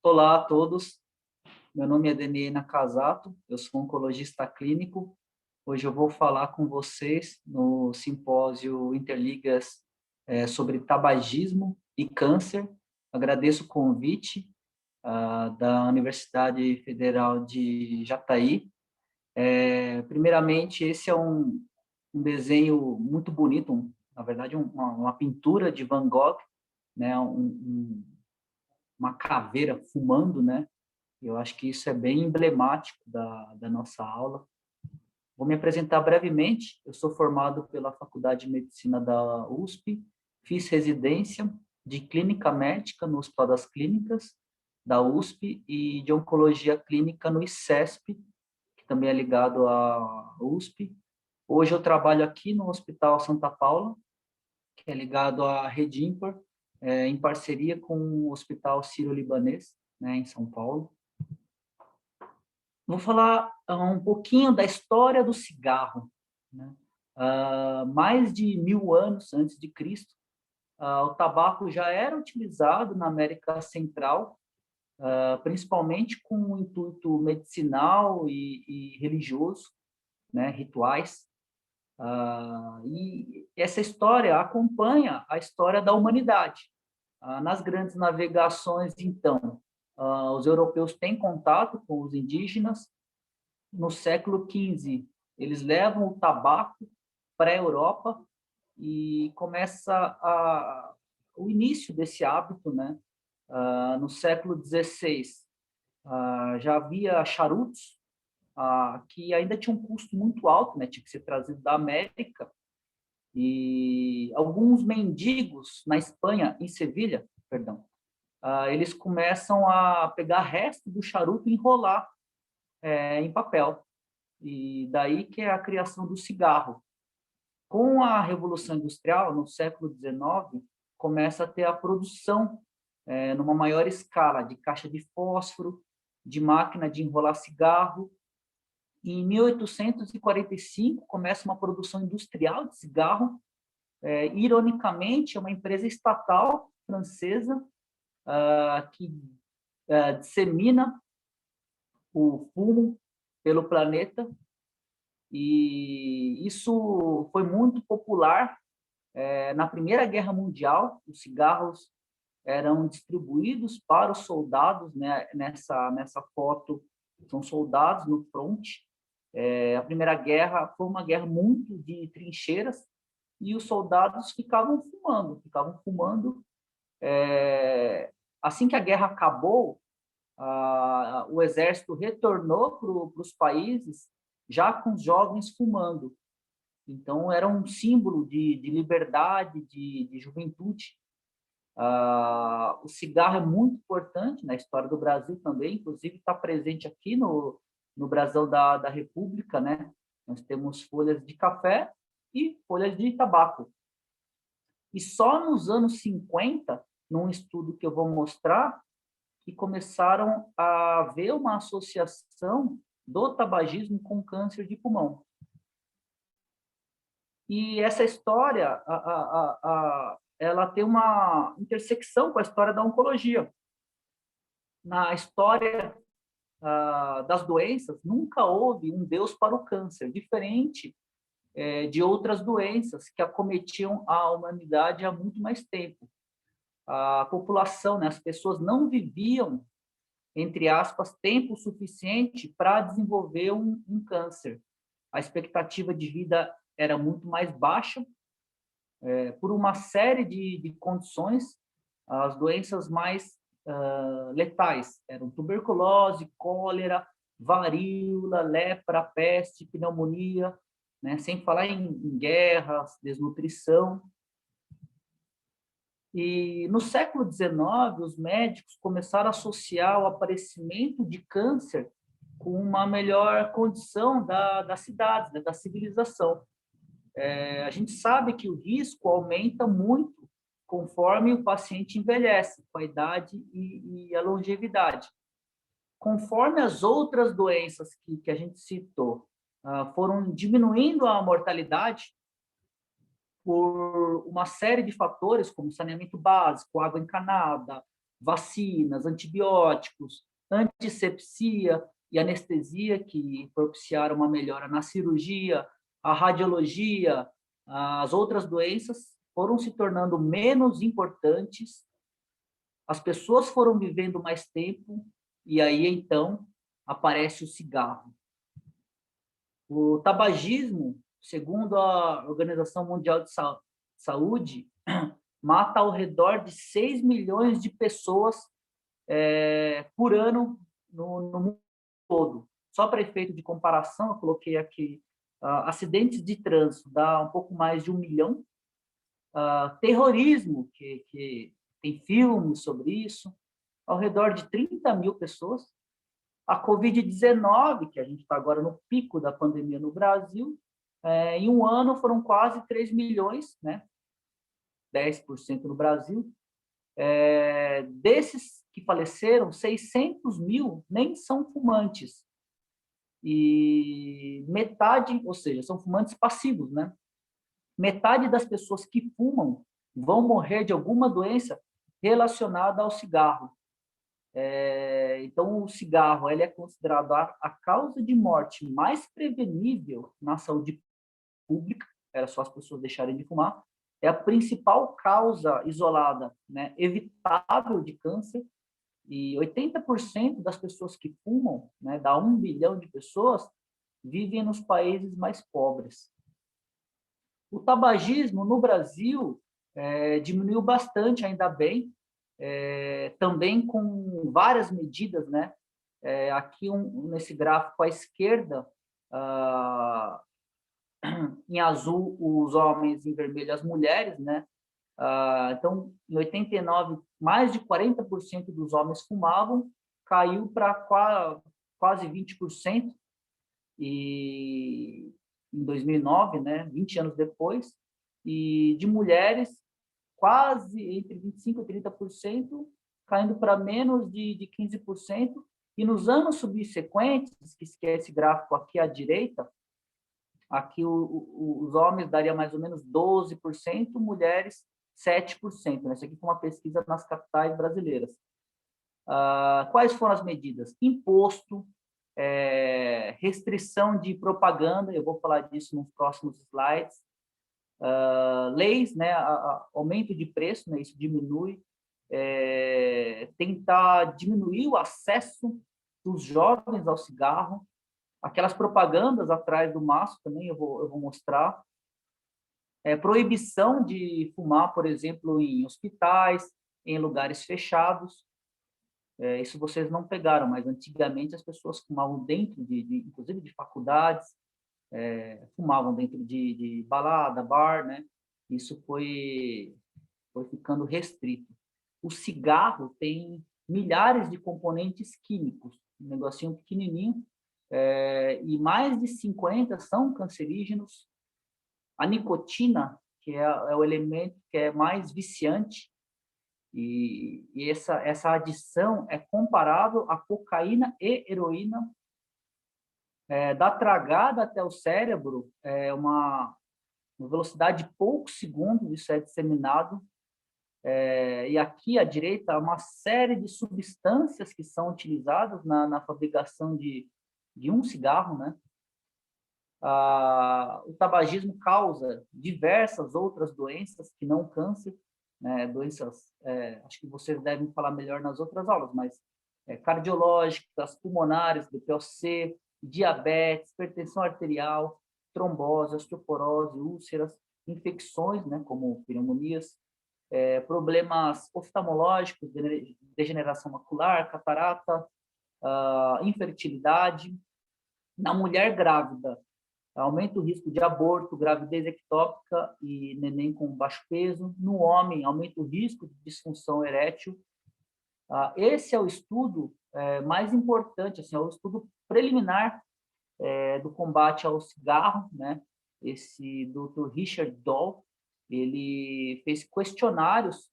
Olá a todos, meu nome é Denê Nakazato, eu sou oncologista clínico. Hoje eu vou falar com vocês no simpósio Interligas sobre tabagismo e câncer. Agradeço o convite da Universidade Federal de Jataí. Primeiramente, esse é um desenho muito bonito, na verdade uma pintura de Van Gogh, né? Uma caveira fumando, né? Eu acho que isso é bem emblemático da nossa aula. Vou me apresentar brevemente. Eu sou formado pela Faculdade de Medicina da USP, fiz residência de Clínica Médica no Hospital das Clínicas da USP e de Oncologia Clínica no ICESP, que também é ligado à USP. Hoje eu trabalho aqui no Hospital Santa Paula, que é ligado à Redimpor, em parceria com o Hospital Sírio-Libanês, né, em São Paulo. Vou falar um pouquinho da história do cigarro, né? Mais de 1000 anos antes de Cristo, o tabaco já era utilizado na América Central, principalmente com um intuito medicinal e religioso, né? Rituais. E essa história acompanha a história da humanidade. Nas grandes navegações, então, os europeus têm contato com os indígenas. No século XV, eles levam o tabaco para a Europa e começa o início desse hábito, né? No século XVI, já havia charutos, que ainda tinha um custo muito alto, né? Tinha que ser trazido da América. E alguns mendigos na Espanha, em Sevilha, perdão, eles começam a pegar resto do charuto e enrolar em papel. E daí que é a criação do cigarro. Com a Revolução Industrial, no século XIX, começa a ter a produção numa maior escala de caixa de fósforo, de máquina de enrolar cigarro. E em 1845 começa uma produção industrial de cigarro. Ironicamente, é uma empresa estatal francesa que dissemina o fumo pelo planeta. E isso foi muito popular. Na Primeira Guerra Mundial, os cigarros eram distribuídos para os soldados, né? Nessa foto, são soldados no fronte. A Primeira Guerra foi uma guerra muito de trincheiras e os soldados ficavam fumando. Assim que a guerra acabou, o exército retornou para os países já com os jovens fumando. Então, era um símbolo de liberdade, de juventude. O cigarro é muito importante na história do Brasil também, inclusive está presente aqui no Brasil da República, né? Nós temos folhas de café e folhas de tabaco. E só nos anos 50, num estudo que eu vou mostrar, que começaram a ver uma associação do tabagismo com câncer de pulmão. E essa história, ela tem uma intersecção com a história da oncologia. Na história das doenças, nunca houve um Deus para o câncer, diferente de outras doenças que acometiam a humanidade há muito mais tempo. A população, né, as pessoas não viviam, entre aspas, tempo suficiente para desenvolver um câncer. A expectativa de vida era muito mais baixa, por uma série de condições. As doenças mais letais eram tuberculose, cólera, varíola, lepra, peste, pneumonia, né? Sem falar em guerras, desnutrição. E no século XIX, os médicos começaram a associar o aparecimento de câncer com uma melhor condição das cidades, né, da civilização. A gente sabe que o risco aumenta muito conforme o paciente envelhece, com a idade e a longevidade. Conforme as outras doenças que a gente citou foram diminuindo a mortalidade, por uma série de fatores, como saneamento básico, água encanada, vacinas, antibióticos, antisepsia e anestesia, que propiciaram uma melhora na cirurgia, a radiologia, as outras doenças foram se tornando menos importantes, as pessoas foram vivendo mais tempo, e aí, então, aparece o cigarro. O tabagismo, segundo a Organização Mundial de Saúde, mata ao redor de 6 milhões de pessoas por ano no mundo todo. Só para efeito de comparação, eu coloquei aqui acidentes de trânsito, dá um pouco mais de 1 milhão. Terrorismo, que tem filmes sobre isso, ao redor de 30 mil pessoas. A Covid-19, que a gente está agora no pico da pandemia no Brasil, em um ano foram quase 3 milhões, né? 10% no Brasil. Desses que faleceram, 600 mil nem são fumantes. E metade, ou seja, são fumantes passivos, né? Metade das pessoas que fumam vão morrer de alguma doença relacionada ao cigarro. Então, o cigarro ele é considerado a causa de morte mais prevenível na saúde pública, era só as pessoas deixarem de fumar, é a principal causa isolada, né, evitável de câncer, e 80% das pessoas que fumam, né, dá 1 bilhão de pessoas, vivem nos países mais pobres. O tabagismo no Brasil diminuiu bastante, ainda bem, também com várias medidas, né? Aqui nesse gráfico à esquerda, em azul os homens, em vermelho as mulheres, né? Então, em 89, mais de 40% dos homens fumavam, caiu para quase 20%, e em 2009, né, 20 anos depois, e de mulheres, quase entre 25% e 30%, caindo para menos de 15%, e nos anos subsequentes, que é esse gráfico aqui à direita, aqui os homens daria mais ou menos 12%, mulheres 7%. Né? Isso aqui foi uma pesquisa nas capitais brasileiras. Quais foram as medidas? Imposto, restrição de propaganda, eu vou falar disso nos próximos slides, leis, né, aumento de preço, né, isso diminui, tentar diminuir o acesso dos jovens ao cigarro, aquelas propagandas atrás do maço também eu vou mostrar, proibição de fumar, por exemplo, em hospitais, em lugares fechados. Isso vocês não pegaram, mas antigamente as pessoas fumavam dentro inclusive de faculdades, fumavam dentro de balada, bar, né? Isso foi ficando restrito. O cigarro tem milhares de componentes químicos, um negocinho pequenininho, e mais de 50 são cancerígenos. A nicotina, que é o elemento que é mais viciante, e essa adição é comparável à cocaína e heroína. Da tragada até o cérebro, uma velocidade de poucos segundos, isso é disseminado. E aqui à direita, uma série de substâncias que são utilizadas na fabricação de um cigarro, né? O tabagismo causa diversas outras doenças que não câncer, né? Doenças, acho que vocês devem falar melhor nas outras aulas, mas cardiológicas, pulmonares, BPOC, diabetes, hipertensão arterial, trombose, osteoporose, úlceras, infecções, né, como pneumonias, problemas oftalmológicos, degeneração macular, catarata, infertilidade. Na mulher grávida, aumenta o risco de aborto, gravidez ectópica e neném com baixo peso. No homem, aumenta o risco de disfunção erétil. Esse é o estudo mais importante, assim, é o estudo preliminar do combate ao cigarro, né? Esse Dr. Richard Doll, ele fez questionários,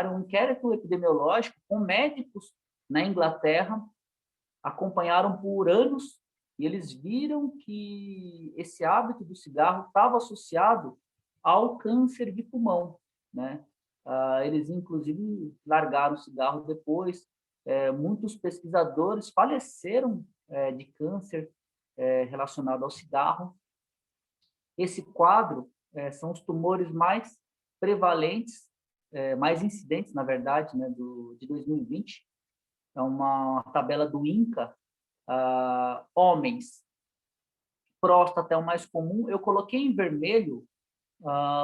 um inquérito epidemiológico com médicos na Inglaterra, acompanharam por anos, e eles viram que esse hábito do cigarro estava associado ao câncer de pulmão, né? Eles, inclusive, largaram o cigarro depois. Muitos pesquisadores faleceram de câncer relacionado ao cigarro. Esse quadro são os tumores mais prevalentes, mais incidentes, na verdade, né, de 2020. É uma tabela do INCA. Homens, próstata é o mais comum. Eu coloquei em vermelho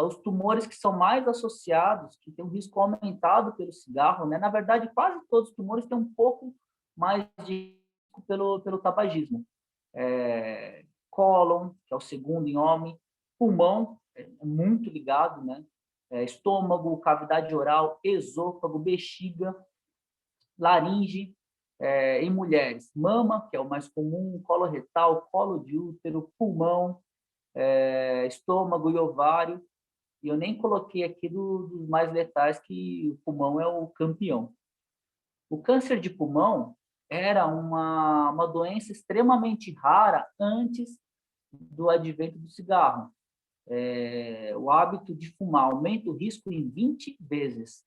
os tumores que são mais associados, que têm um risco aumentado pelo cigarro, né? Na verdade, quase todos os tumores têm um pouco mais de risco pelo tabagismo. Cólon, que é o segundo em homem, pulmão, é muito ligado, né? Estômago, cavidade oral, esôfago, bexiga, laringe, em mulheres, mama, que é o mais comum, colo retal, colo de útero, pulmão, estômago e ovário. E eu nem coloquei aqui dos mais letais, que o pulmão é o campeão. O câncer de pulmão era uma doença extremamente rara antes do advento do cigarro. O hábito de fumar aumenta o risco em 20 vezes.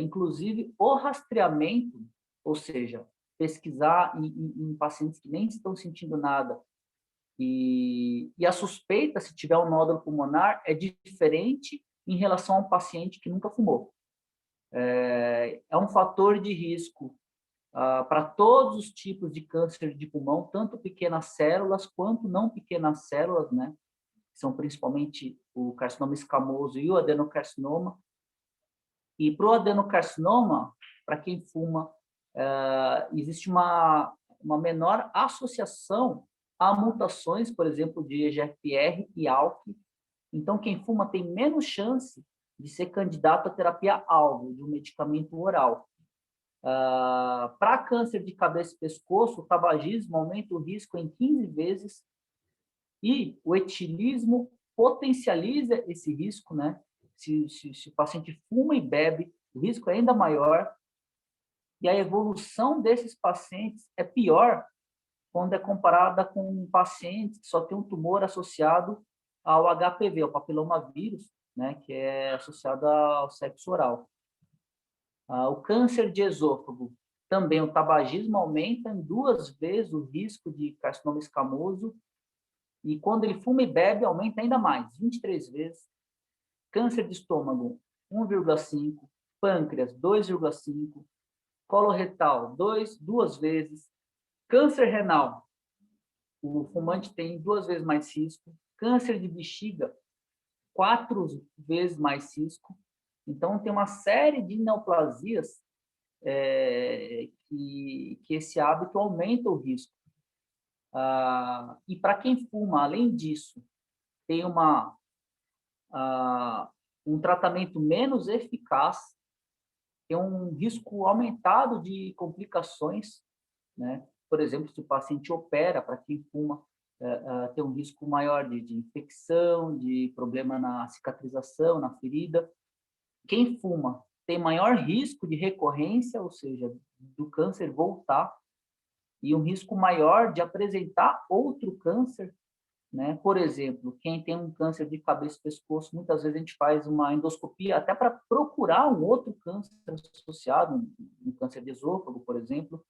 Inclusive, o rastreamento, ou seja, pesquisar em pacientes que nem estão sentindo nada, e a suspeita, se tiver um nódulo pulmonar, é diferente em relação a um paciente que nunca fumou. É um fator de risco para todos os tipos de câncer de pulmão, tanto pequenas células quanto não pequenas células, né? São principalmente o carcinoma escamoso e o adenocarcinoma. E para o adenocarcinoma, para quem fuma, existe uma menor associação a mutações, por exemplo, de EGFR e ALK. Então, quem fuma tem menos chance de ser candidato à terapia-alvo de um medicamento oral. Para câncer de cabeça e pescoço, o tabagismo aumenta o risco em 15 vezes e o etilismo potencializa esse risco, né? Se o paciente fuma e bebe, o risco é ainda maior. E a evolução desses pacientes é pior quando é comparada com pacientes que só tem um tumor associado ao HPV, ao papilomavírus, né, que é associado ao sexo oral. O câncer de esôfago, também o tabagismo aumenta em 2 vezes o risco de carcinoma escamoso, e quando ele fuma e bebe, aumenta ainda mais, 23 vezes. Câncer de estômago, 1,5, pâncreas, 2,5, coloretal, 2 vezes. Câncer renal, o fumante tem 2 vezes mais risco. Câncer de bexiga, 4 vezes mais risco. Então, tem uma série de neoplasias que esse hábito aumenta o risco. E para quem fuma, além disso, tem um tratamento menos eficaz, tem um risco aumentado de complicações, né? Por exemplo, se o paciente opera, para quem fuma, tem um risco maior de infecção, de problema na cicatrização, na ferida. Quem fuma tem maior risco de recorrência, ou seja, do câncer voltar, e um risco maior de apresentar outro câncer, né? Por exemplo, quem tem um câncer de cabeça e pescoço, muitas vezes a gente faz uma endoscopia até para procurar um outro câncer associado, um câncer de esôfago, por exemplo.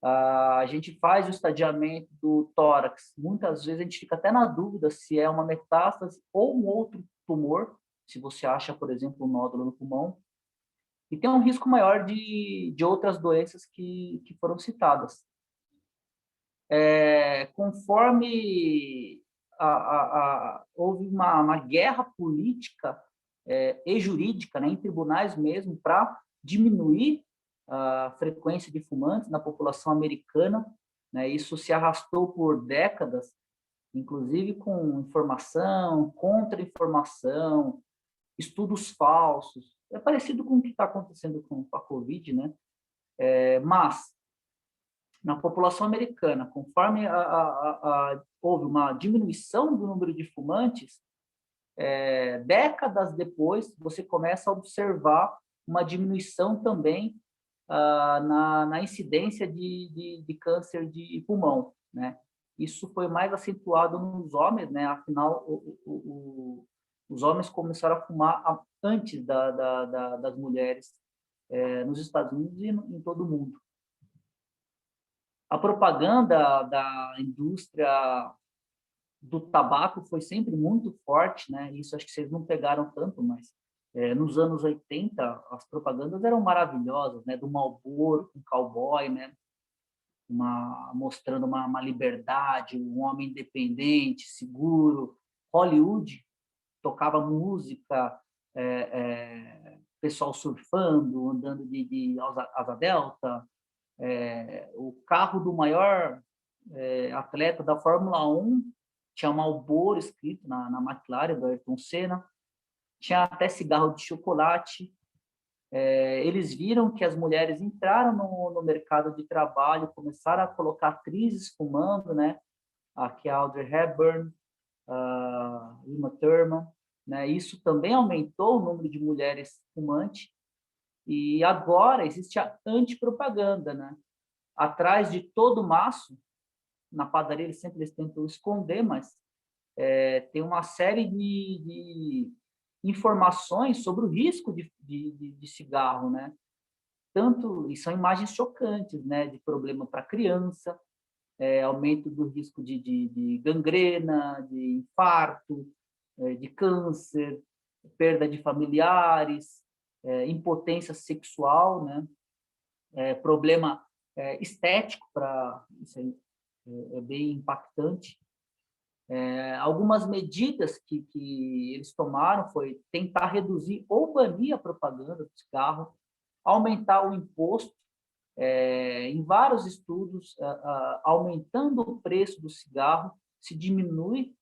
A gente faz o estadiamento do tórax. Muitas vezes a gente fica até na dúvida se é uma metástase ou um outro tumor, se você acha, por exemplo, um nódulo no pulmão. E tem um risco maior de outras doenças que foram citadas. Conforme houve uma guerra política e jurídica, né, em tribunais mesmo, para diminuir a frequência de fumantes na população americana, né, isso se arrastou por décadas, inclusive com informação, contra-informação, estudos falsos. É parecido com o que está acontecendo com a Covid, né? Mas na população americana, conforme houve uma diminuição do número de fumantes, décadas depois, você começa a observar uma diminuição também na incidência de câncer de pulmão, né? Isso foi mais acentuado nos homens, né? Afinal, Os homens começaram a fumar antes das mulheres, nos Estados Unidos e em todo o mundo. A propaganda da indústria do tabaco foi sempre muito forte, né? Isso acho que vocês não pegaram tanto, mas nos anos 80 as propagandas eram maravilhosas, né? Do Marlboro com cowboy, né? Mostrando uma liberdade, um homem independente, seguro. Hollywood tocava música, pessoal surfando, andando de asa delta, o carro do maior atleta da Fórmula 1 tinha Marlboro escrito na McLaren, do Ayrton Senna, tinha até cigarro de chocolate. Eles viram que as mulheres entraram no mercado de trabalho, começaram a colocar atrizes fumando, né? Aqui a Audrey Hepburn, a Uma Thurman, né? Isso também aumentou o número de mulheres fumantes. E agora existe a antipropaganda, né? Atrás de todo maço, na padaria eles tentam esconder, mas tem uma série de informações sobre o risco de cigarro, né? Tanto, e são imagens chocantes, né? De problema para criança, aumento do risco de gangrena, de infarto, de câncer, perda de familiares, impotência sexual, né? Problema estético, isso aí é bem impactante. Algumas medidas que eles tomaram foi tentar reduzir ou banir a propaganda do cigarro, aumentar o imposto, em vários estudos, aumentando o preço do cigarro, se diminui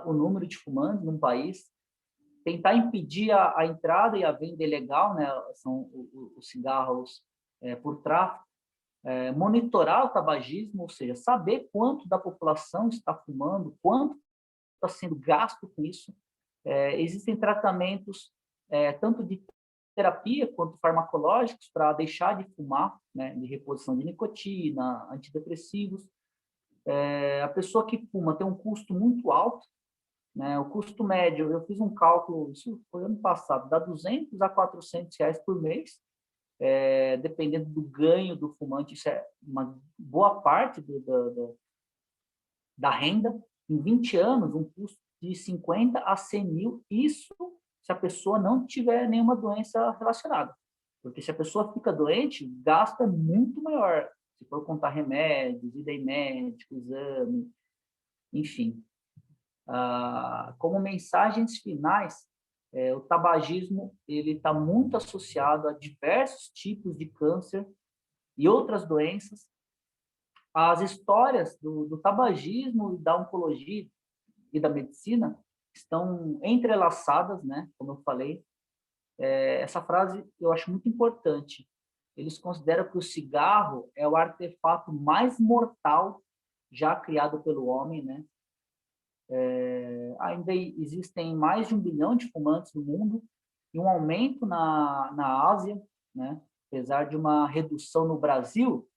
o número de fumantes num país, tentar impedir a entrada e a venda ilegal, né, são os cigarros por tráfico, monitorar o tabagismo, ou seja, saber quanto da população está fumando, quanto está sendo gasto com isso. Existem tratamentos, tanto de terapia quanto farmacológicos, para deixar de fumar, né, de reposição de nicotina, antidepressivos. A pessoa que fuma tem um custo muito alto, né, o custo médio, eu fiz um cálculo, isso foi ano passado, dá R$200 a R$400 por mês, dependendo do ganho do fumante, isso é uma boa parte da renda. Em 20 anos, um custo de 50 a 100 mil, isso se a pessoa não tiver nenhuma doença relacionada. Porque se a pessoa fica doente, o gasto é muito maior. Se for contar remédios, ida em médico, exame, enfim. Como mensagens finais, o tabagismo ele está muito associado a diversos tipos de câncer e outras doenças. As histórias do tabagismo e da oncologia e da medicina estão entrelaçadas, né? Como eu falei. Essa frase eu acho muito importante. Eles consideram que o cigarro é o artefato mais mortal já criado pelo homem, né? Ainda existem mais de 1 bilhão de fumantes no mundo e um aumento na Ásia, né? Apesar de uma redução no Brasil.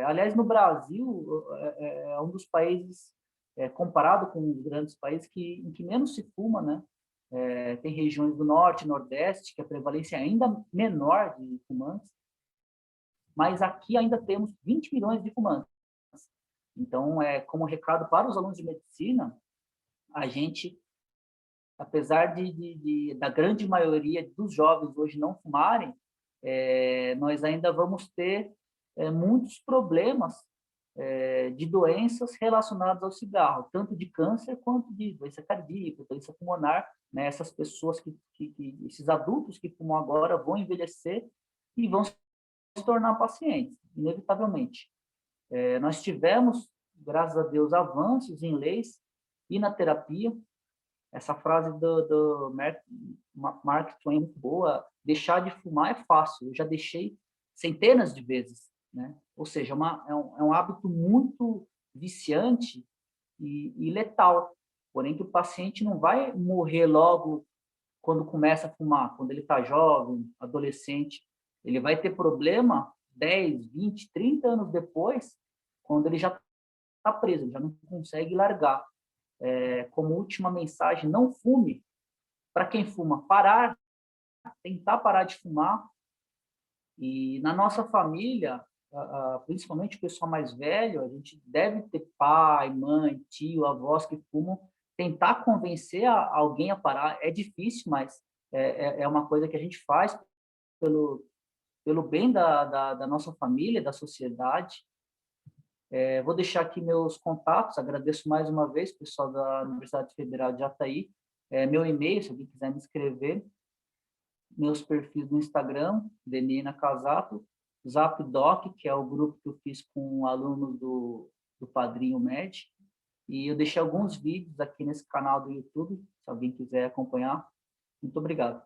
Aliás, no Brasil, é um dos países, comparado com os grandes países, em que menos se fuma, né? Tem regiões do Norte e Nordeste que a prevalência é ainda menor de fumantes, mas aqui ainda temos 20 milhões de fumantes. Então, como recado para os alunos de medicina, a gente, apesar da grande maioria dos jovens hoje não fumarem, nós ainda vamos ter muitos problemas de doenças relacionadas ao cigarro, tanto de câncer quanto de doença cardíaca, doença pulmonar, né? Essas pessoas esses adultos que fumam agora vão envelhecer e vão se tornar pacientes, inevitavelmente. Nós tivemos, graças a Deus, avanços em leis e na terapia. Essa frase do Mark Twain é muito boa: deixar de fumar é fácil, eu já deixei centenas de vezes, né? Ou seja, é um hábito muito viciante e letal, porém que o paciente não vai morrer logo quando começa a fumar, quando ele está jovem, adolescente. Ele vai ter problema 10, 20, 30 anos depois, quando ele já está preso, já não consegue largar. Como última mensagem, não fume, para quem fuma, parar, tentar parar de fumar. E na nossa família, principalmente o pessoal mais velho, a gente deve ter pai, mãe, tio, avós que fumam, tentar convencer alguém a parar. É difícil, mas é uma coisa que a gente faz pelo bem da nossa família, da sociedade. Vou deixar aqui meus contatos, agradeço mais uma vez, pessoal da Universidade Federal de Jataí, meu e-mail, se alguém quiser me escrever, meus perfis no Instagram, Denina Casato, ZapDoc, que é o grupo que eu fiz com alunos do Padrinho Med, e eu deixei alguns vídeos aqui nesse canal do YouTube, se alguém quiser acompanhar. Muito obrigado.